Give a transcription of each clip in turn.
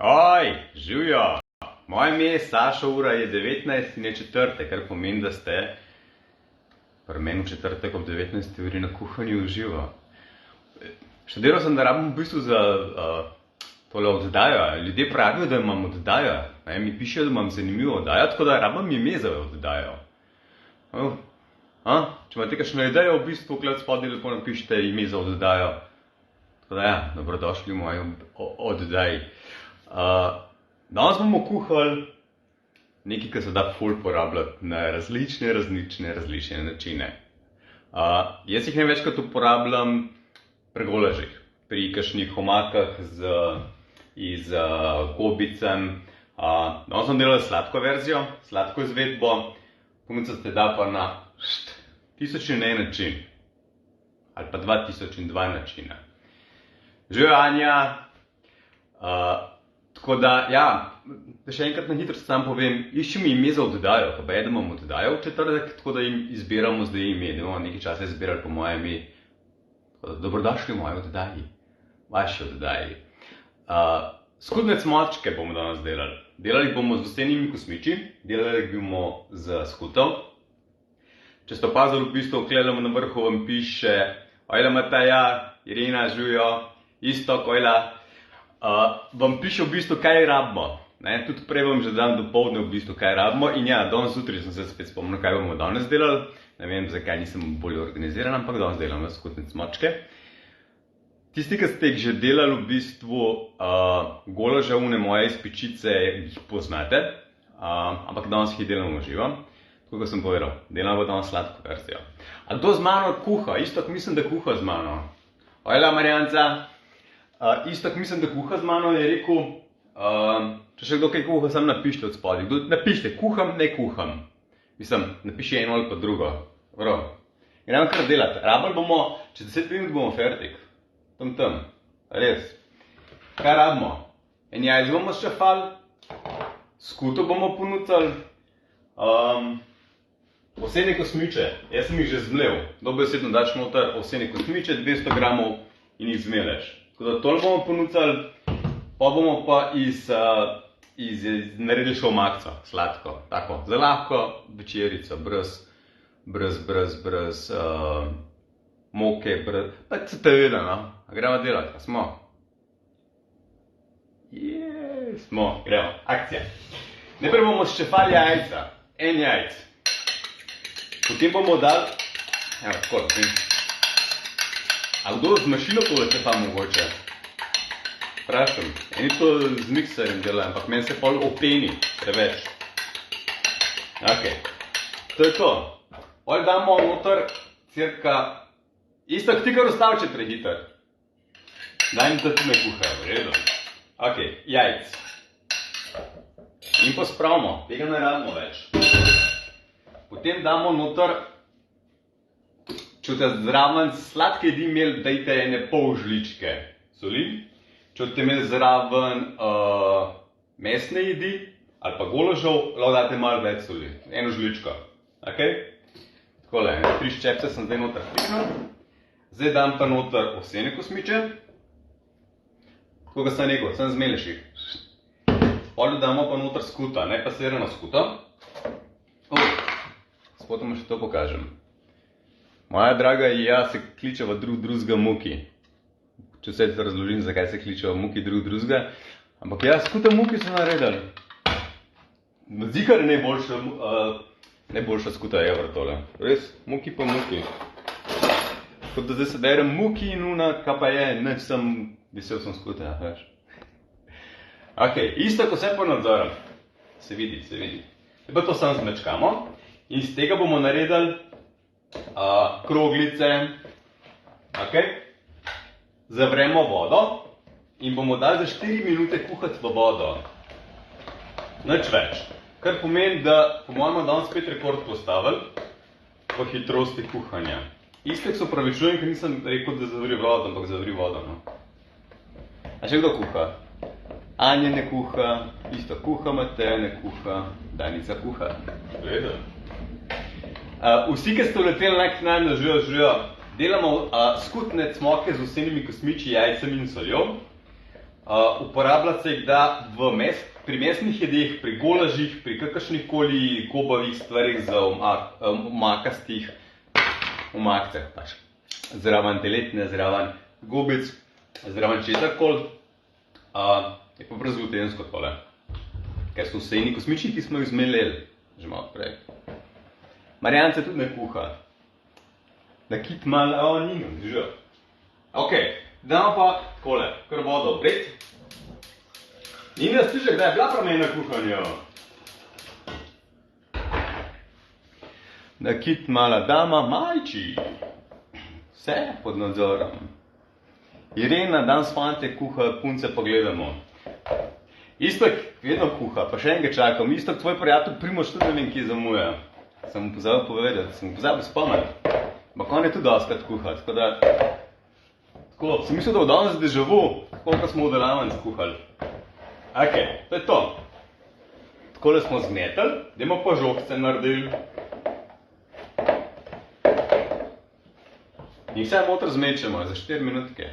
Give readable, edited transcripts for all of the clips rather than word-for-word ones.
Oj, živijo! Moje ime je Saša, ura je 19 in je četrtek, kar pomeni, da ste pri meni v četrtek ob 19. uri na kuhanju uživo. Študiral sem, da rabim v bistvu za tole oddajo. Ljudje pravijo, da imam oddajo. Mi pišejo, da imam zanimivo oddajo, tako da rabim ime za oddajo. Če imate kakšno idejo, v bistvu tukaj spodaj lepo napišite ime za oddajo. Tako da ja, dobrodošli v moji oddaji. Danes bomo kuhali nekaj, kar se da ful porabljati na različne načine. Jaz jih največkrat uporabljam pri golažih, pri kakšnih omakah iz gobicem. Danes sem delal sladko verzijo, sladko izvedbo, ponudca se da pa na 1001 način ali pa 2002 načina. Živijo, Anja! Tako da, ja, še enkrat na hitro sam povem, iščem ime za oddajo, pa je, da imam oddajo v četrtek, tako da jim izbiramo zdaj ime, da bomo nekaj časa izbirali po moje ime. Dobrodošli v moji oddaji, vaši oddaji. Skutne cmočke bomo danes delali. Delali bomo z vosenimi kosmiči, delali bomo z skutov. Če ste opazili, v bistvu oklelam na vrhu vam piše Ojla Mateja, Irina, Žujo, Istok, Ojla. Vam piše v bistvu, kaj rabimo. Tudi prej vam že dan dopoldne v bistvu, kaj rabimo. In ja, danes zjutraj sem se spet spomnil, kaj bomo danes delali. Ne vem, zakaj nisem bolj organiziran, ampak danes delam skutne cmočke. Tisti, ki ste jih že delali v bistvu golaže une moje iz pečice, jih poznate. Ampak danes jih delamo živo. Tako kot sem povedal, delamo danes sladko verzijo. A kdo z mano kuha? Istok mislim, da kuha z mano. Ojla, Marjanca! Istok mislim, da kuha z mano, je rekel, če še kdo kaj kuha, sam napište od spodaj. Napište, kuham, ne kuham. Mislim, napiši eno ali pa drugo. In nam kar delati. Rabili bomo, čez 10 minut bomo fertik. Tam. Res. Kaj rabimo? En jajc bomo ščafali, skuto bomo ponudili, ovsene kosmiče. Jaz sem jih že zmlel. Dobesedno daš noter ovsene kosmiče, 200 gramov in jih zmeleš. Tako da tole bomo ponudili, pa bomo pa naredili še omakco, sladko, tako, za lahko večerico, brez moke, pa ste vedeli, no? Gremo delati, pa smo? Smo, gremo, akcija. Najprej bomo ščefali jajca, en jajc. Potem bomo dali, evo, tako, a kdo z mašino tole čefa mogoče? Vprašam, eni to z mikserjem delajo, ampak meni se pol openi, preveč. Ok, to je to. Pol damo noter cirka, isto, ti kar ostavi, če prehiter. Daj mi to tu ne kuhajo, v redu. Ok, jajc. In pospravimo, tega ne rabimo več. Potem damo noter, če boste zraven sladke jedi imeli, dajte ene pol žličke soli. Če boste imeli zraven mesne jedi ali pa golažev, lahko date malo več soli. Eno žličko. Takole, 3 ščepce sem zdaj noter priknil. Zdaj dam pa noter ovsene kosmiče. Tako ga sem rekel, sem zmeleš jih. Pol damo pa noter skuto, ne pa sereno skuto. Spotoma še to pokažem. Moja draga in jaz se kličeva drugega muki. Če se razložim, zakaj se kličeva muki drugega. Ampak ja, skuta muki so naredili. Zikar je najboljša skuta ever tole. Res, muki pa muki. Kot da zdaj se berem muki in una, kaj pa je, neč sem vesel sem skuta, veš. Ok, isto, ko se po nadzorom. Se vidi. Lepo to sam zmečkamo. In z tega bomo naredili kroglice, zavremo vodo in bomo dali za 4 minute kuhati v vodo. Nič več. Kar pomeni, da po mojem danes spet rekord postavili po hitrosti kuhanja. Istek se opravičujem, ker nisem rekel, da zavri vodo, ampak zavri vodo. A še kdo kuha? Anja ne kuha, isto kuha, Mateja ne kuha, Danica kuha. Gledam. Vsi, ki ste uleteli najknaj na Živijo, delamo skutne cmoke z vsenimi kosmiči, jajcem in soljo. Uporabljati se jih da pri mesnih jedeh, pri golažih, pri kakršnih koli gobavih stvarih za omakastih omakcah pač. Zraven teletne, zraven gobic, zraven česarkoli. Je pa brez glutensko tole. Ker so vsejni kosmiči, ki smo jih zmeleli že malo prej. Marjan se tudi ne kuha. Nakit malo, nimam, že. Ok, damo pa takole, kar vodo obret. Nina, si že kdaj bila pri meni na kuhanju? Nakit mala dama, majči. Vse pod nadzorom. Irena, danes fante kuha, punce pa gledamo. Istok vedno kuha, pa še enega čakam. Istok, tvoj prijatelj Primož tudi ne vem, kje zamuja. Sem mu pozabil povedati, sem mu pozabil spomniti. Ampak on je tudi dostakrat kuha, tako da... Tako, sem mislil, da bo danes dežavu, koliko smo v delavnici kuhali. Ok, to je to. Takole smo zmetali, dajmo pa žogce naredili. In vse motor zmečemo za 4 minutke.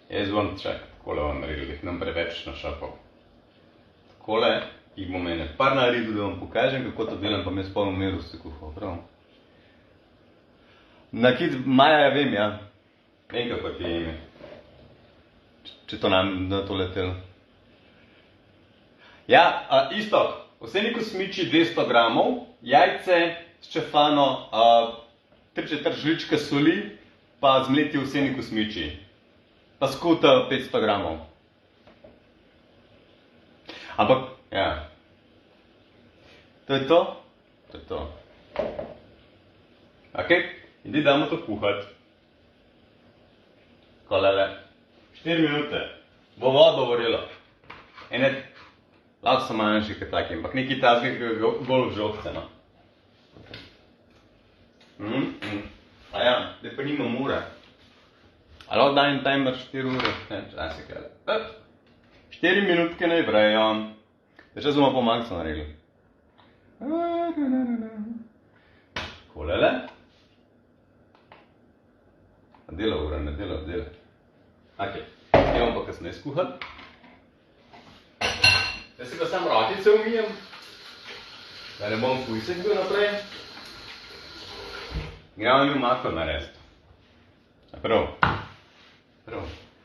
Jaz bom čak, takole bom naredil, da jih nam preveč našapal. Takole jih bom ene par naredil, da vam pokažem, kako to delam, pa me s polno miru se kuhal, prav. Nakit Maja, ja vem, ja. Vem, kako ti je ime. Če to nam na to letelo. Ja, Istok, vseni kosmiči 200 gramov, jajce s čefano, 3/4 žličke soli, pa zmleti vseni kosmiči. Pa skuta 500 gramov. Ampak, ja. To je to? To je to. Ok, idi damo to kuhati. Kolele. 4 minute. Bo vodo vorelo. Ene, lahko so manjši kaj taki, ampak neki tazgih gol v žogce, no. A ja, da pa nimam ure. Ali lahko dajem timer 4 ure? Ne, časi kaj. 4 minutke ne vrejo. Zdaj bomo pa makso naredili. Kolele. Dela ura, ne dela. Ok, idemo pa kasneje skuhati. Jaz si pa sam rokice umijem, da ne bom fujsek bil naprej. Gremo mi omako narediti. Prav.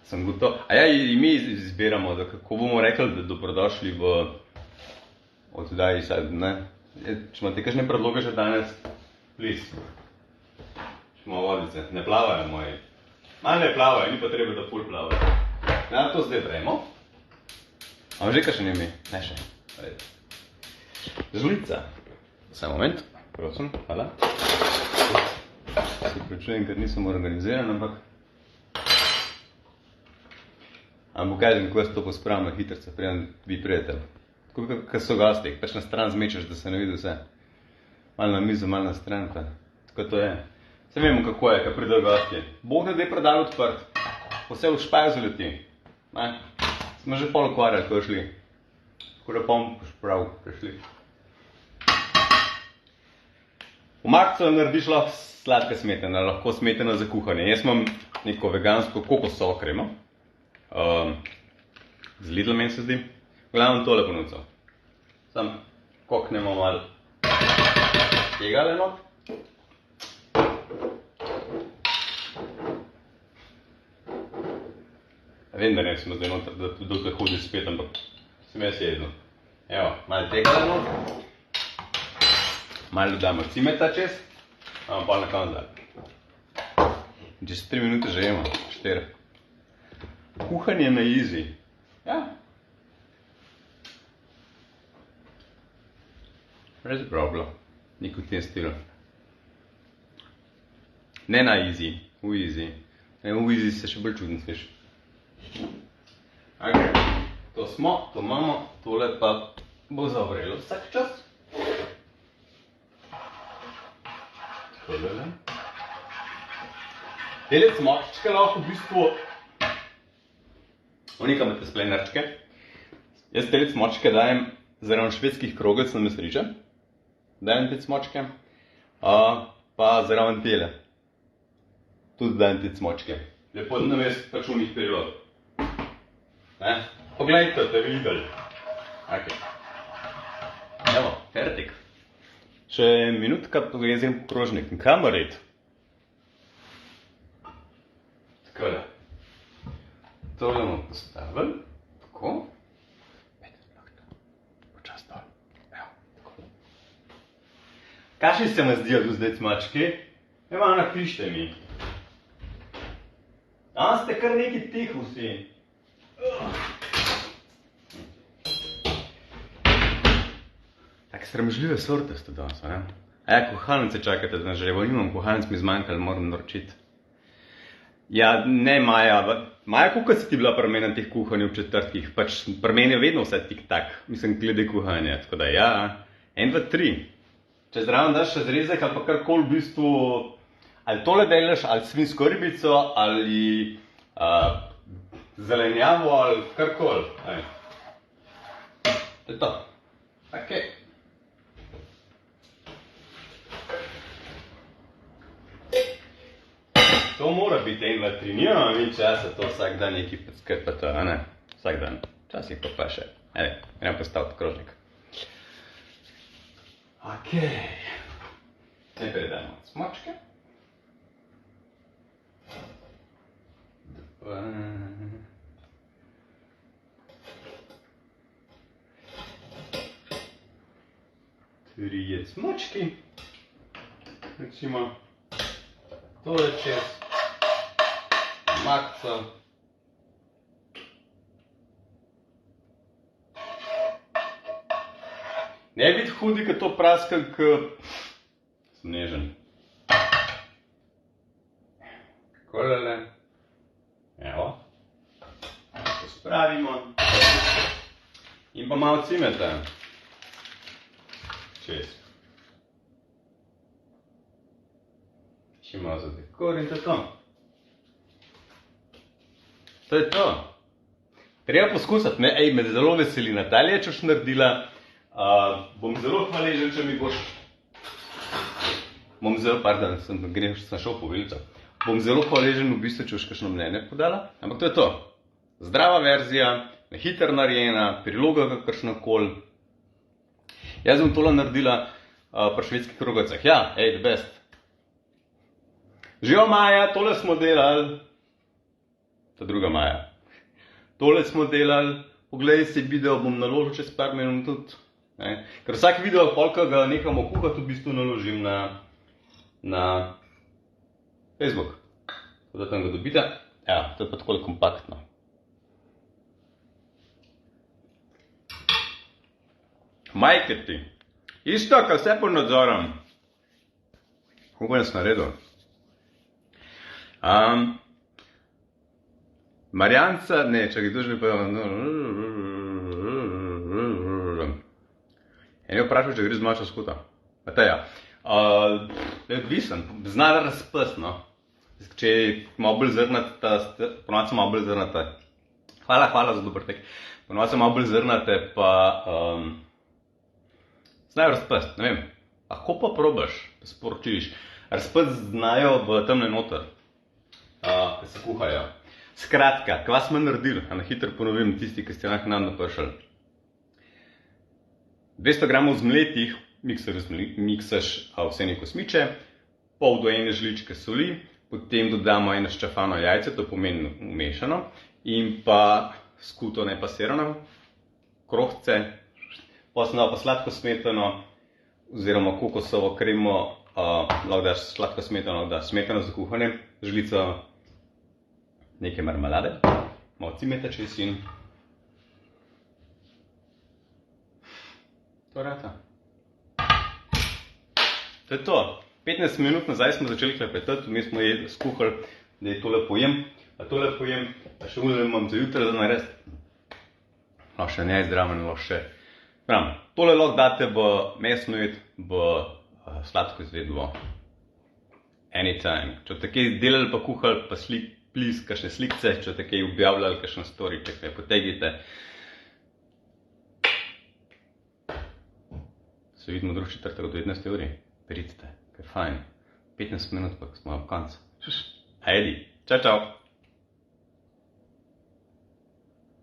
Sem gotov. A ja, in mi izbiramo, da kako bomo rekli, da dobrodošli v oddaji sad, ne? Če imate kakšne predloge že danes, please. Če imamo vodice, ne plavajo moji. Malo ne plavajo, ni pa treba, da ful plavajo. Na to zdaj vremo. A že kakšen ime? Ne še. Žlica. Vsaj moment, prosim, hvala. Se pričujem, ker nisem organiziran, ampak pokažem, kako jaz to pospravim na hitrce, preden vi prijete. Tako kot so gosti, pač na stran zmečeš, da se ne vidi vse. Malo na mizo, malo na stran, pa tako to je. Vse vemo, kako je, ko pridejo gosti. Bog ne da je predal odprt. Vse v špaju zaleti. Smo že pol ukvarjali, ko je šli. Tako da pom prav prišli. V makcu narediš lahko sladka smetana, lahko smetana za kuhanje. Jaz imam neko vegansko kokosovo kremo. Z Lidl meni se zdi. Glavno tole ponudco. Sam koknemo malo tega leno. Vem, da ne smo zdaj noter, da dokaj hodi spet, ampak sem jaz jedno. Evo, malo tega leno. Malo dodamo cimeta čez. Imamo pa na koncu. Čez 3 minute že jemo, 4. Kuhanje na easy. Ja. Res je prav bilo. Nik v tem stilu. Ne na easy, v easy. Ne, v easy se še bolj čudno sliši. Ok, to smo, to imamo, tole pa bo zavrelo vsak čas. Tole. Delec močička lahko v bistvu Onika imate splenarčke. Jaz telec močke dajem zraven švedskih krogec na mesriče. Dajem tec močke. Pa zraven tele. Tudi dajem tec močke. Lepo da names pač v njih prirod. Ne? Poglejte, da videli. Ok. Evo, fertik. Še minutka pogledam krožnik. Kam red? Takole. To bomo postavili. Tako. Počas dol. Evo, tako. Kakšni se me zdijo tu zdaj cmački? Evo, napište mi. Danes ste kar neki tih vsi. Tak sramežljive sorte ste danes, ne? Kuhalnice čakate, da nažrevo. Nimam kuhalnic, mi zmanjkali, moram naročiti. Ja, ne Maja. Maja, koliko si ti bila pri meni na teh kuhanju v četrtkih? Pač pri meni je vedno vse tik-tak. Mislim, glede kuhanja. Tako da ja, 1, 2, 3. Če zraven daš še zrezek ali pa karkoli v bistvu, ali tole delaš, ali svinjsko ribico, ali zelenjavo, ali karkoli. To je to. Ok. To mora biti 1, 2, 3. Nimam mi časa to vsak dan nekaj skrpati, a ne? Vsak dan. Včasih pa še. Grem postaviti krožnik. Ok. Najprej damo cmočke. Trije cmočki. Recimo tole čez makico. Ne biti hudi, ko to praskam, ko snežen. Kolele. Evo. To spravimo. In pa malo cimeta. Čez. Še malo za dekor in to je to. To je to. Treba poskusiti, me zelo veseli. Natalija, če boš naredila, bom zelo hvaležen, če mi boš... grem, sem šel po vilico. Bom zelo hvaležen v bistvu, če boš kakšno mnenje podala. Ampak to je to. Zdrava verzija, hitro narejena, priloga kakršnakoli. Jaz bom tole naredila pri švedskih krogavcah. Ja, the best. Živijo Maja, tole smo delali. To je druga Maja. Tole smo delali. Poglej si video, bom naložil čez par minut tudi. Ker vsak video, koliko ga nekamo kuhati, v bistvu naložim na Facebook. Tako da tam ga dobite. Ja, to je pa takole kompaktno. Majketi. Isto, kar vse pod nadzorom. Kako sem naredil? Marjanca, ne, čakaj, to že bi povedal. En je vprašal, če gre z mačo skuta. Mateja. Odvisen, zna razpust, no. Če je malo bolj zrnata, ponovadi so malo bolj zrnate. Hvala za dober tek. Ponovadi so malo bolj zrnate, pa znajo razpust, ne vem. Lahko pa probaš, pa sporočiš. Razpust znajo v temne noter, ko se kuhajo. Skratka, kva smo naredili, na hitro ponovim tisti, ki ste naknadno prišli. 200 gramov zmletih miksaš ovsene kosmiče, pol do 1 žličke soli, potem dodamo 1 ščafano jajce, to pomeni umešano, in pa skuto nepasirano, krohce, potem pa sladko smetano, oziroma kokosovo kremo, lahko daš sladko smetano, da smetano za kuhanje, žlico neke marmelade, malo cimeta čez in to rata. To je to. 15 minut nazaj smo začeli klepetati, mi smo skuhali, da je tole pojem, a še unaj imam za jutra za narediti. Lahko še ne zdraven, lahko še. Tole lahko date v mesno jed, v sladko izvedbo. Anytime. Če boste kaj delali pa kuhali, pa please, kakšne slikce, če boste kaj objavljali, kakšne story, če kaj potegite. Se vidimo drug četrtek od 19 uri. Pridite, ker fajn. 15 minut pa smo ob koncu. Ajdi, čau.